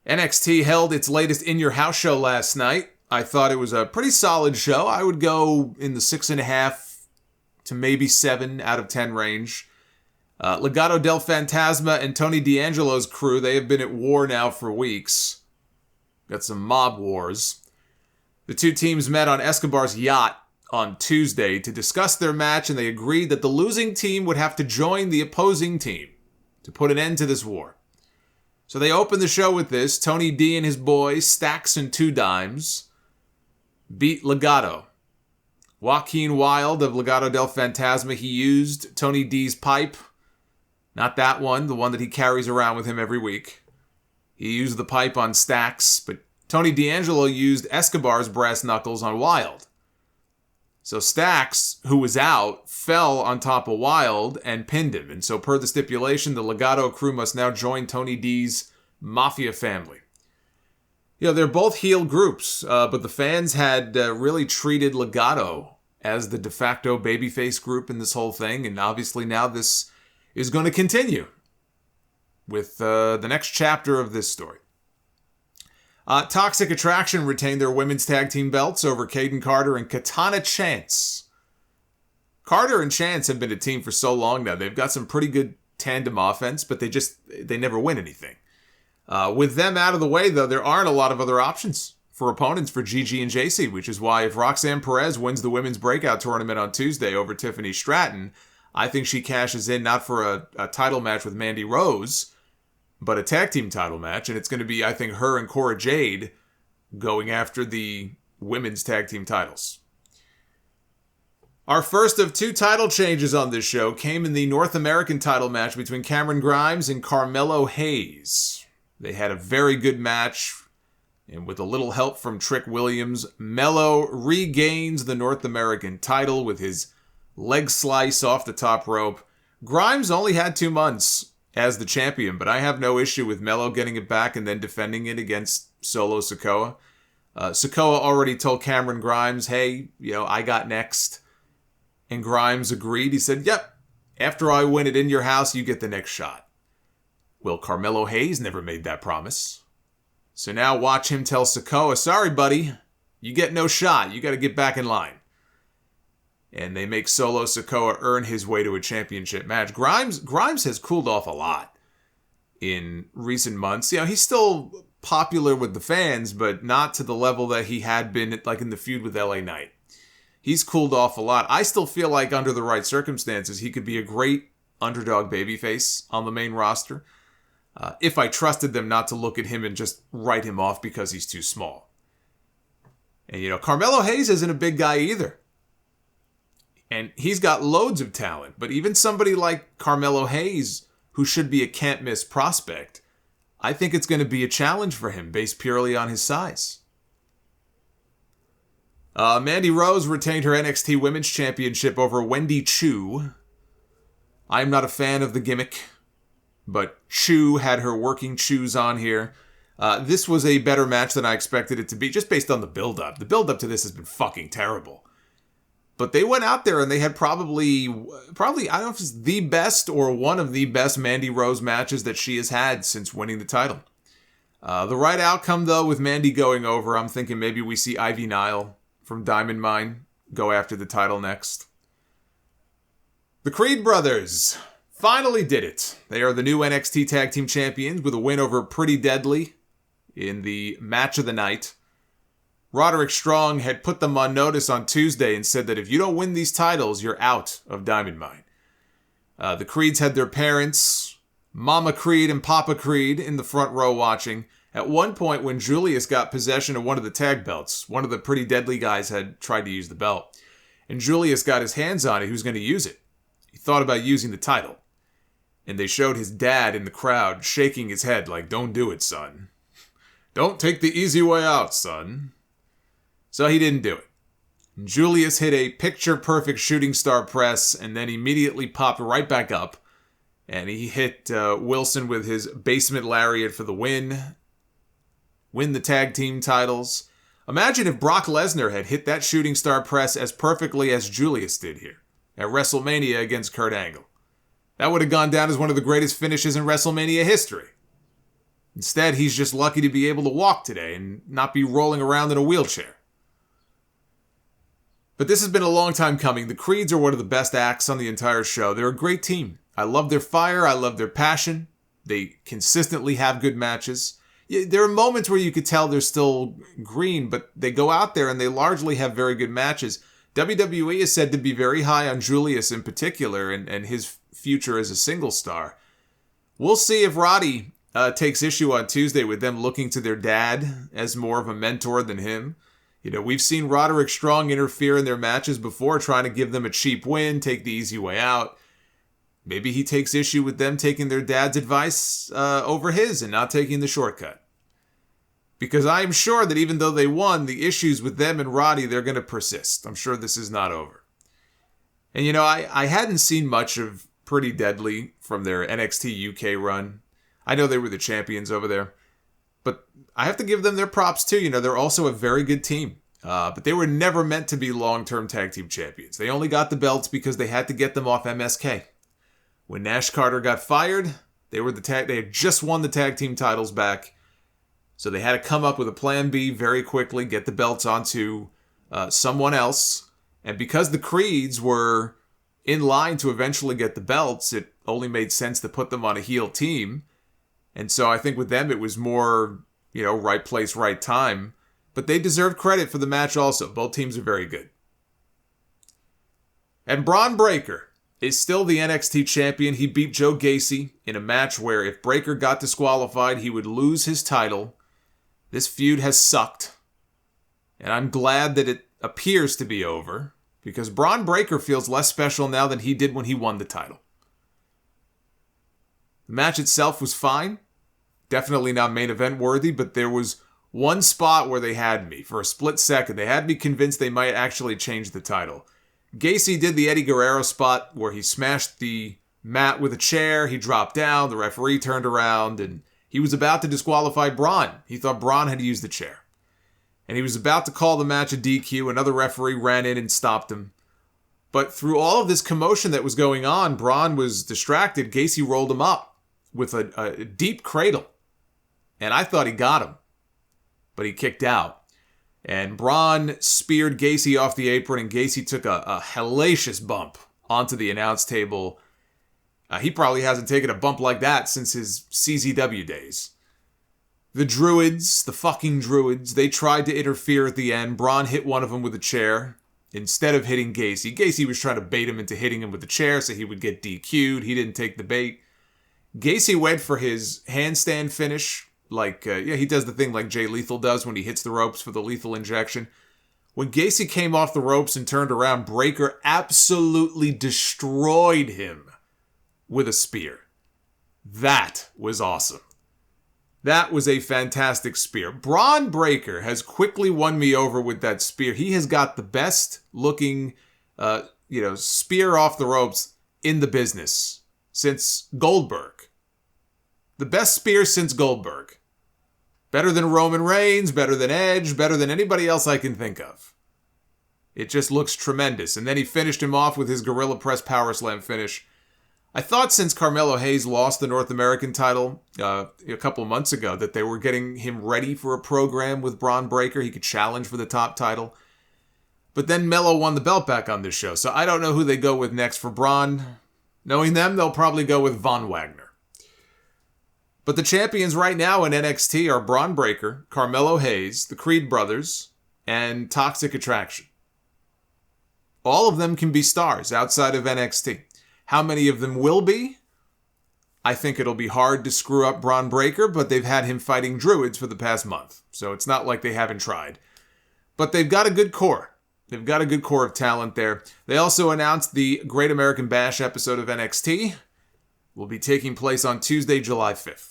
NXT held its latest In Your House show last night. I thought it was a pretty solid show. I would go in the 6.5 to maybe 7 out of 10 range. Legado del Fantasma and Tony D'Angelo's crew, they have been at war now for weeks. Got some mob wars. The two teams met on Escobar's yacht on Tuesday to discuss their match, and they agreed that the losing team would have to join the opposing team to put an end to this war. So they opened the show with this. Tony D and his boys, Stacks and Two Dimes, beat Legado. Joaquin Wilde of Legado del Fantasma, he used Tony D's pipe. Not that one, the one that he carries around with him every week. He used the pipe on Stacks, but Tony D'Angelo used Escobar's brass knuckles on Wilde. So Stacks, who was out, fell on top of Wilde and pinned him. And so per the stipulation, the Legado crew must now join Tony D's Mafia family. You know, they're both heel groups, but the fans had really treated Legado as the de facto babyface group in this whole thing. And obviously now this is going to continue with the next chapter of this story. Toxic Attraction retained their women's tag team belts over Caden Carter and Katana Chance. Carter and Chance have been a team for so long now. They've got some pretty good tandem offense, but they never win anything. With them out of the way, though, there aren't a lot of other options for opponents for Gigi and JC, which is why if Roxanne Perez wins the women's breakout tournament on Tuesday over Tiffany Stratton, I think she cashes in not for a title match with Mandy Rose, but a tag team title match, and it's going to be, I think, her and Cora Jade going after the women's tag team titles. Our first of 2 title changes on this show came in the North American title match between Cameron Grimes and Carmelo Hayes. They had a very good match, and with a little help from Trick Williams, Melo regains the North American title with his leg slice off the top rope. Grimes only had 2 months as the champion, but I have no issue with Melo getting it back and then defending it against Solo Sikoa. Sikoa already told Cameron Grimes, hey, I got next. And Grimes agreed. He said, yep, after I win it In Your House, you get the next shot. Well, Carmelo Hayes never made that promise. So now watch him tell Sikoa, sorry, buddy, you get no shot. You got to get back in line. And they make Solo Sikoa earn his way to a championship match. Grimes has cooled off a lot in recent months. He's still popular with the fans, but not to the level that he had been like in the feud with LA Knight. He's cooled off a lot. I still feel like under the right circumstances, he could be a great underdog babyface on the main roster. If I trusted them not to look at him and just write him off because he's too small. And, Carmelo Hayes isn't a big guy either. And he's got loads of talent, but even somebody like Carmelo Hayes, who should be a can't-miss prospect, I think it's going to be a challenge for him based purely on his size. Mandy Rose retained her NXT Women's Championship over Wendy Chu. I'm not a fan of the gimmick, but Chu had her working shoes on here. This was a better match than I expected it to be, just based on the build-up. The build-up to this has been fucking terrible. But they went out there and they had probably, I don't know if it's the best or one of the best Mandy Rose matches that she has had since winning the title. The right outcome, though, with Mandy going over, I'm thinking maybe we see Ivy Nile from Diamond Mine go after the title next. The Creed brothers finally did it. They are the new NXT Tag Team Champions with a win over Pretty Deadly in the match of the night. Roderick Strong had put them on notice on Tuesday and said that if you don't win these titles, you're out of Diamond Mine. The Creeds had their parents, Mama Creed and Papa Creed, in the front row watching. At one point, when Julius got possession of one of the tag belts, one of the Pretty Deadly guys had tried to use the belt, and Julius got his hands on it, he was going to use it. He thought about using the title. And they showed his dad in the crowd shaking his head like, don't do it, son. Don't take the easy way out, son. So he didn't do it. Julius hit a picture-perfect shooting star press and then immediately popped right back up. And he hit Wilson with his basement lariat for the win. Win the tag team titles. Imagine if Brock Lesnar had hit that shooting star press as perfectly as Julius did here at WrestleMania against Kurt Angle. That would have gone down as one of the greatest finishes in WrestleMania history. Instead, he's just lucky to be able to walk today and not be rolling around in a wheelchair. But this has been a long time coming. The Creeds are one of the best acts on the entire show. They're a great team. I love their fire. I love their passion. They consistently have good matches. There are moments where you could tell they're still green, but they go out there and they largely have very good matches. WWE is said to be very high on Julius in particular and his future as a single star. We'll see if Roddy takes issue on Tuesday with them looking to their dad as more of a mentor than him. We've seen Roderick Strong interfere in their matches before, trying to give them a cheap win, take the easy way out. Maybe he takes issue with them taking their dad's advice over his and not taking the shortcut. Because I am sure that even though they won, the issues with them and Roddy, they're going to persist. I'm sure this is not over. And I hadn't seen much of Pretty Deadly from their NXT UK run. I know they were the champions over there. But I have to give them their props too. They're also a very good team. But they were never meant to be long-term tag team champions. They only got the belts because they had to get them off MSK. When Nash Carter got fired, they had just won the tag team titles back. So they had to come up with a plan B very quickly, get the belts onto someone else. And because the Creeds were in line to eventually get the belts, it only made sense to put them on a heel team. And so I think with them, it was more, right place, right time. But they deserve credit for the match also. Both teams are very good. And Bron Breakker is still the NXT champion. He beat Joe Gacy in a match where if Breakker got disqualified, he would lose his title. This feud has sucked. And I'm glad that it appears to be over, because Bron Breakker feels less special now than he did when he won the title. The match itself was fine. Definitely not main event worthy, but there was one spot where they had me. For a split second, they had me convinced they might actually change the title. Gacy did the Eddie Guerrero spot where he smashed the mat with a chair. He dropped down. The referee turned around, and he was about to disqualify Bron. He thought Bron had used the chair. And he was about to call the match a DQ. Another referee ran in and stopped him. But through all of this commotion that was going on, Bron was distracted. Gacy rolled him up with a deep cradle. And I thought he got him. But he kicked out. And Bron speared Gacy off the apron, and Gacy took a hellacious bump onto the announce table. He probably hasn't taken a bump like that since his CZW days. The Druids, the fucking Druids, they tried to interfere at the end. Bron hit one of them with a chair instead of hitting Gacy. Gacy was trying to bait him into hitting him with the chair so he would get DQ'd. He didn't take the bait. Gacy went for his handstand finish. He does the thing like Jay Lethal does when he hits the ropes for the lethal injection. When Gacy came off the ropes and turned around, Breakker absolutely destroyed him with a spear. That was awesome. That was a fantastic spear. Bron Breakker has quickly won me over with that spear. He has got the best looking, spear off the ropes in the business since Goldberg. The best spear since Goldberg. Better than Roman Reigns, better than Edge, better than anybody else I can think of. It just looks tremendous. And then he finished him off with his Gorilla Press Power Slam finish. I thought since Carmelo Hayes lost the North American title a couple of months ago that they were getting him ready for a program with Bron Breakker. He could challenge for the top title. But then Melo won the belt back on this show. So I don't know who they go with next for Bron. Knowing them, they'll probably go with Von Wagner. But the champions right now in NXT are Bron Breakker, Carmelo Hayes, the Creed brothers, and Toxic Attraction. All of them can be stars outside of NXT. How many of them will be? I think it'll be hard to screw up Bron Breakker, but they've had him fighting Druids for the past month. So it's not like they haven't tried. But they've got a good core. They've got a good core of talent there. They also announced the Great American Bash episode of NXT will be taking place on Tuesday, July 5th.